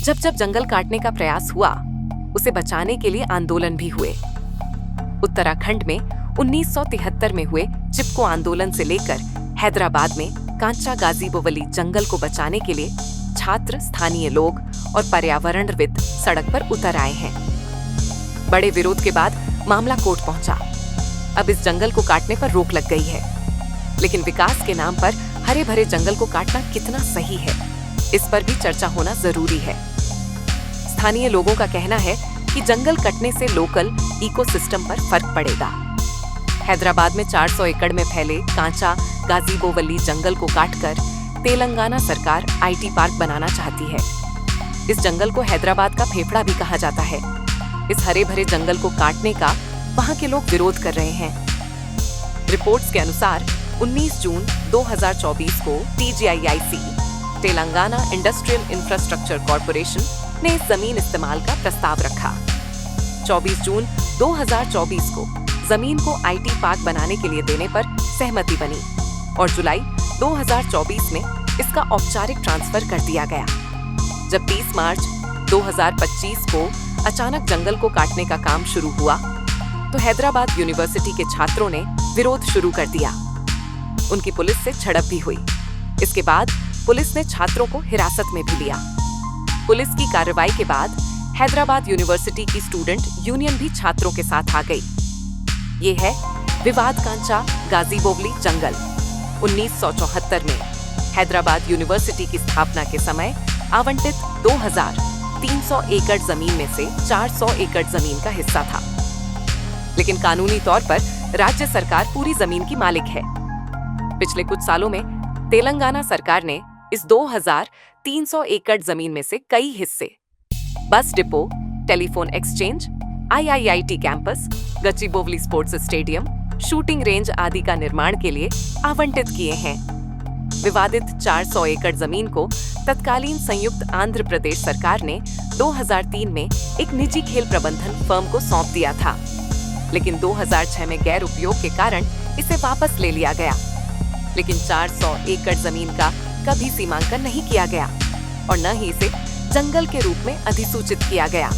जब जब जंगल काटने का प्रयास हुआ, उसे बचाने के लिए आंदोलन भी हुए। उत्तराखंड में 1973 में हुए चिपको आंदोलन से लेकर हैदराबाद में कांचा गाजीबोवली जंगल को बचाने के लिए छात्र, स्थानीय लोग और पर्यावरणविद सड़क पर उतर आए हैं। बड़े विरोध के बाद मामला कोर्ट पहुंचा। अब इस जंगल को काटने पर रोक लग गई है, लेकिन विकास के नाम पर हरे भरे जंगल को काटना कितना सही है, इस पर भी चर्चा होना जरूरी है। स्थानीय लोगों का कहना है कि जंगल कटने से लोकल इकोसिस्टम पर फर्क पड़ेगा। हैदराबाद में 400 एकड़ में फैले कांचा गाजीबोवली जंगल को काटकर तेलंगाना सरकार आईटी पार्क बनाना चाहती है। इस जंगल को हैदराबाद का फेफड़ा भी कहा जाता है। इस हरे भरे जंगल को काटने का वहां के लोग विरोध कर रहे हैं। रिपोर्ट्स के अनुसार 19 जून 2024 को TGIIC, Telangana industrial infrastructure corporation ने जमीन इस्तेमाल का प्रस्ताव रखा। 24 जून 2024 को जमीन को आईटी पार्क बनाने के लिए देने पर सहमति बनी और जुलाई 2024 में इसका औपचारिक ट्रांसफर कर दिया गया। जब 30 मार्च 2025 को अचानक जंगल को काटने का काम शुरू हुआ, तो हैदराबाद यूनिवर्सिटी के छात्रों ने विरोध शुरू कर दिया। उनकी पुलिस से झड़प भी हुई। इसके बाद पुलिस ने छात्रों को हिरासत में भी लिया। पुलिस की कार्रवाई के बाद हैदराबाद यूनिवर्सिटी की स्टूडेंट यूनियन भी छात्रों के साथ आ गई। ये है विवाद कांचा गाजीबोवली जंगल। 1974 में हैदराबाद यूनिवर्सिटी की स्थापना के समय आवंटित 2300 एकड़ जमीन में से 400 एकड़ जमीन का हिस्सा था, लेकिन कानूनी तौर पर राज्य सरकार पूरी जमीन की मालिक है। पिछले कुछ सालों में तेलंगाना सरकार ने इस 2300 एकड़ जमीन में से कई हिस्से bus depot, telephone exchange, IIIT campus, Gachibowli sports stadium, shooting range आदि का निर्माण के लिए आवंटित किए हैं। विवादित 400 एकड़ जमीन को तत्कालीन संयुक्त आंध्र प्रदेश सरकार ने 2003 में एक निजी खेल प्रबंधन फर्म को सौंप दिया था, लेकिन 2006 में गैर उपयोग के कारण इसे वापस ले लिया गया। लेकिन 400 एकड़ जमीन का कभी सीमांकन नहीं किया गया और न ही इसे जंगल के रूप में अधिसूचित किया गया।